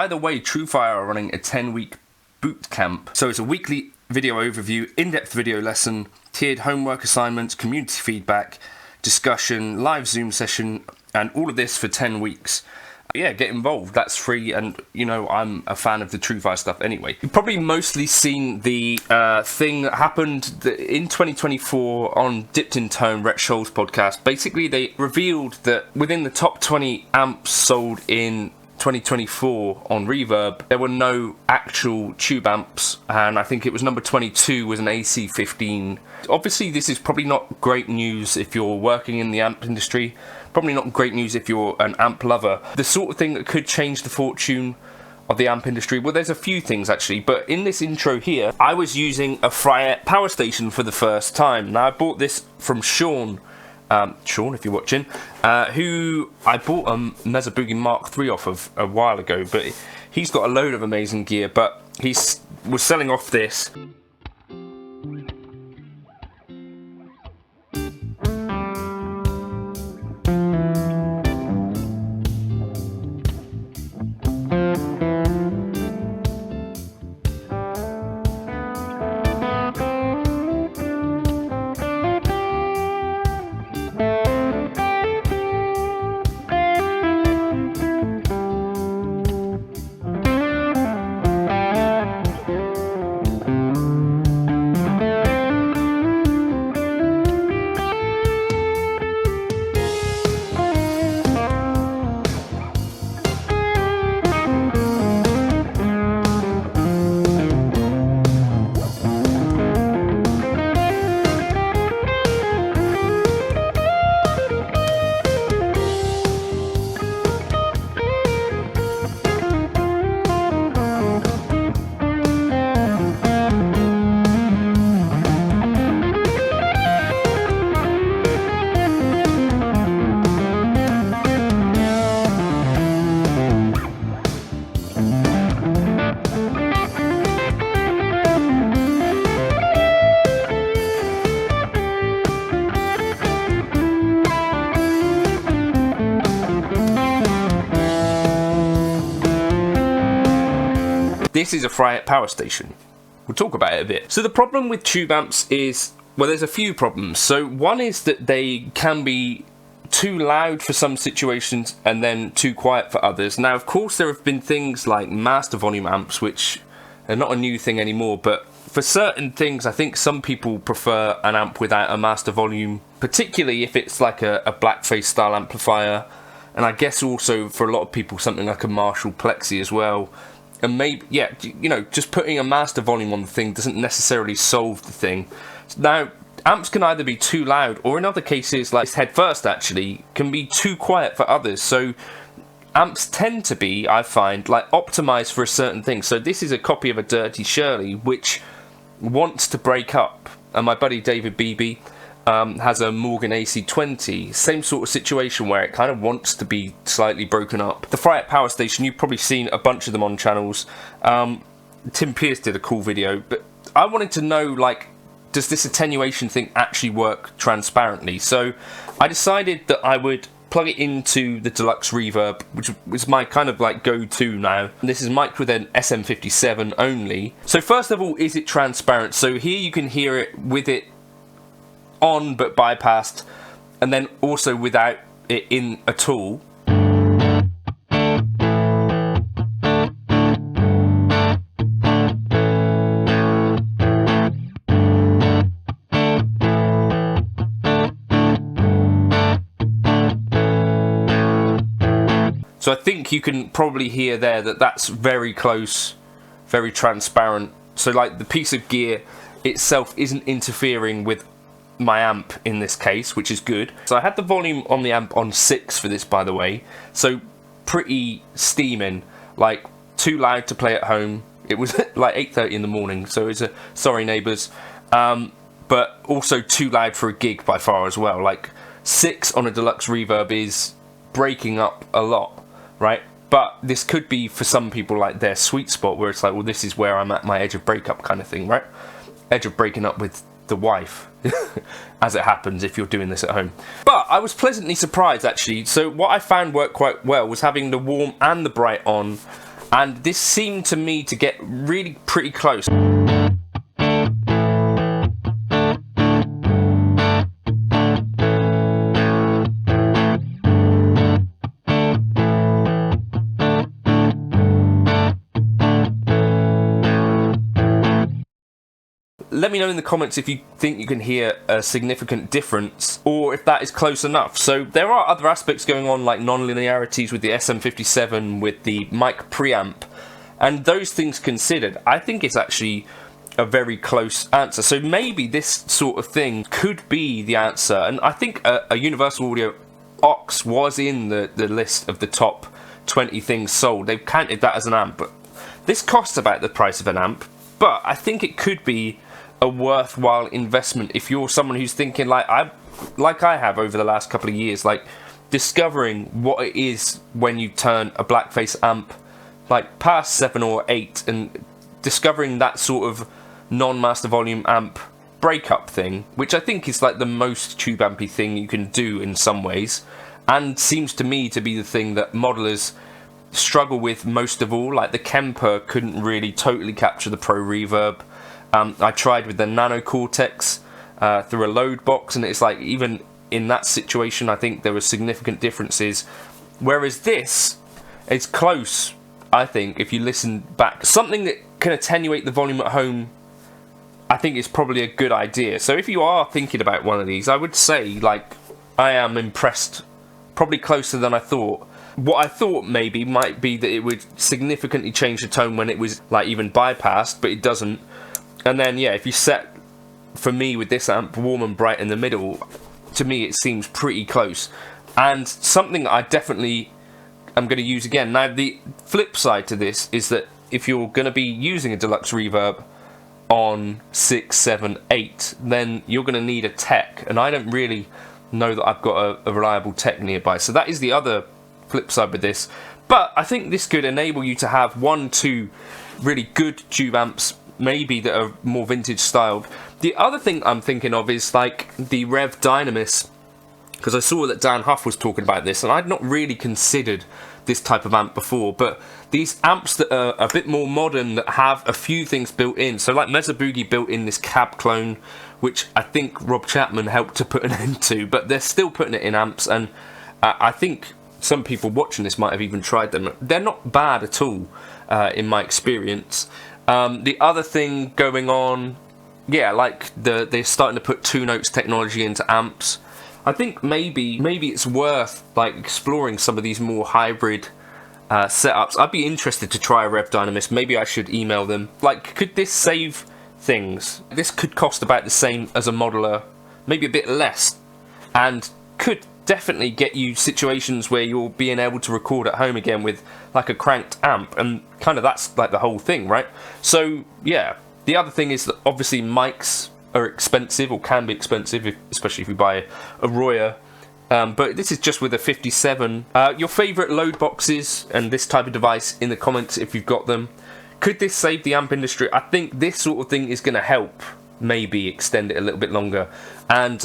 By the way, Truefire are running a 10-week boot camp. So it's a weekly video overview, in-depth video lesson, tiered homework assignments, community feedback, discussion, live Zoom session, and all of this for 10 weeks. Yeah, get involved. That's free, and you know I'm a fan of the Truefire stuff anyway. You've probably mostly seen the thing that happened in 2024 on Dipped in Tone, Rhett Scholl's podcast. Basically, they revealed that within the top 20 amps sold in 2024 on Reverb, there were no actual tube amps, and I think it was number 22 was an AC15. Obviously, this is probably not great news if you're working in the amp industry. Probably not great news if you're an amp lover. The sort of thing that could change the fortune of the amp industry, well, there's a few things actually, but in this intro here, I was using a Fryette Power Station for the first time. Now, I bought this from Sean, if you're watching, who I bought a Mesa Boogie Mark III off of a while ago, but he's got a load of amazing gear, but he was selling off this. This is a Fryette Power Station. We'll talk about it a bit. So the problem with tube amps is, well, there's a few problems. So one is that they can be too loud for some situations and then too quiet for others. Now, of course, there have been things like master volume amps, which are not a new thing anymore, but for certain things, I think some people prefer an amp without a master volume, particularly if it's like a blackface style amplifier. And I guess also for a lot of people, something like a Marshall Plexi as well. And maybe, yeah, you know, just putting a master volume on the thing doesn't necessarily solve the thing. Now, amps can either be too loud, or in other cases, like head first actually, can be too quiet for others. So amps tend to be, I find, like optimized for a certain thing. So this is a copy of a Dirty Shirley, which wants to break up. And my buddy David Beebe has a Morgan AC20, same sort of situation where it kind of wants to be slightly broken up. The Fryette Power Station, you've probably seen a bunch of them on channels. Tim Pierce did a cool video, but I wanted to know, like, does this attenuation thing actually work transparently? So I decided that I would plug it into the Deluxe Reverb, which was my kind of like go-to now. And this is mic'd with an SM57 only. So first of all, is it transparent? So here you can hear it with it on but bypassed, and then also without it in at all. So I think you can probably hear there that that's very close, very transparent. So like the piece of gear itself isn't interfering with my amp in this case, which is good. So I had the volume on the amp on 6 for this, by the way, so pretty steaming, like too loud to play at home. It was like 8:30 in the morning, so it's a sorry neighbours, but also too loud for a gig by far as well. Like 6 on a Deluxe Reverb is breaking up a lot, right? But this could be for some people like their sweet spot, where it's like, well, this is where I'm at my edge of breakup kind of thing, right? Edge of breaking up with the wife, as it happens if you're doing this at home. But I was pleasantly surprised actually. So what I found worked quite well was having the warm and the bright on, and this seemed to me to get really pretty close. Let me know in the comments if you think you can hear a significant difference, or if that is close enough. So there are other aspects going on, like non-linearities with the SM57, with the mic preamp, and those things considered, I think it's actually a very close answer. So maybe this sort of thing could be the answer, and I think a Universal Audio aux was in the list of the top 20 things sold. They've counted that as an amp, but this costs about the price of an amp, but I think it could be a worthwhile investment if you're someone who's thinking like I have over the last couple of years, like discovering what it is when you turn a blackface amp like past 7 or 8, and discovering that sort of non-master volume amp breakup thing, which I think is like the most tube ampy thing you can do in some ways, and seems to me to be the thing that modelers struggle with most of all. Like the Kemper couldn't really totally capture the Pro Reverb. I tried with the Nano Cortex through a load box, and it's like even in that situation I think there were significant differences, whereas this is close. I think if you listen back, something that can attenuate the volume at home, I think is probably a good idea. So if you are thinking about one of these, I would say like I am impressed, probably closer than I thought. What I thought maybe might be that it would significantly change the tone when it was like even bypassed, but it doesn't. And then, yeah, if you set, for me with this amp, warm and bright in the middle, to me it seems pretty close. And something I definitely am going to use again. Now, the flip side to this is that if you're going to be using a Deluxe Reverb on 6, 7, 8, then you're going to need a tech. And I don't really know that I've got a reliable tech nearby. So that is the other flip side with this. But I think this could enable you to have 1, 2 really good tube amps, maybe that are more vintage styled. The other thing I'm thinking of is like the Revv Dynamis, because I saw that Dan Huff was talking about this, and I'd not really considered this type of amp before, but these amps that are a bit more modern, that have a few things built in. So like Mesa Boogie built in this cab clone, which I think Rob Chapman helped to put an end to, but they're still putting it in amps, and I think some people watching this might have even tried them. They're not bad at all in my experience. The other thing going on, yeah, like they're starting to put 2 notes technology into amps. I think maybe it's worth like exploring some of these more hybrid setups. I'd be interested to try a Revv Dynamis. Maybe I should email them. Like, could this save things? This could cost about the same as a modeler, maybe a bit less, and could definitely get you situations where you're being able to record at home again with like a cranked amp, and kind of that's like the whole thing, right? So yeah, the other thing is that obviously mics are expensive, or can be expensive, especially if you buy a Royer, but this is just with a 57. Your favourite load boxes and this type of device in the comments if you've got them. Could this save the amp industry? I think this sort of thing is going to help maybe extend it a little bit longer. And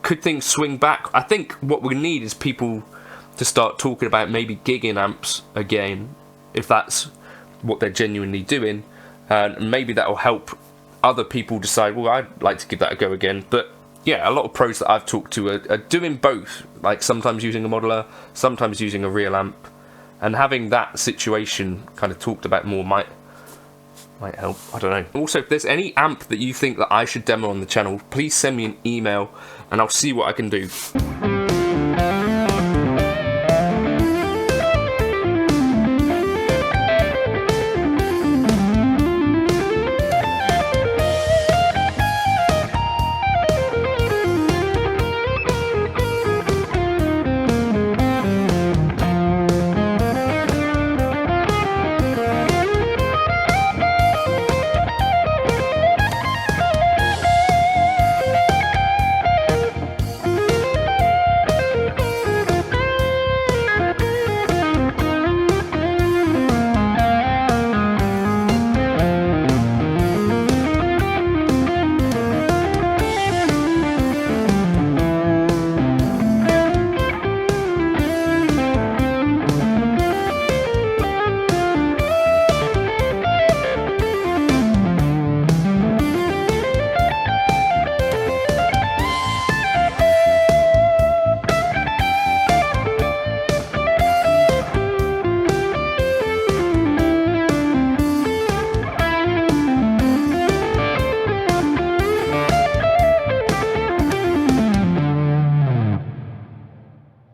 could things swing back? I think what we need is people to start talking about maybe gigging amps again, if that's what they're genuinely doing, and maybe that will help other people decide, well, I'd like to give that a go again. But yeah, a lot of pros that I've talked to are doing both, like sometimes using a modeler, sometimes using a real amp, and having that situation kind of talked about more might help. I don't know. Also, if there's any amp that you think that I should demo on the channel, please send me an email and I'll see what I can do.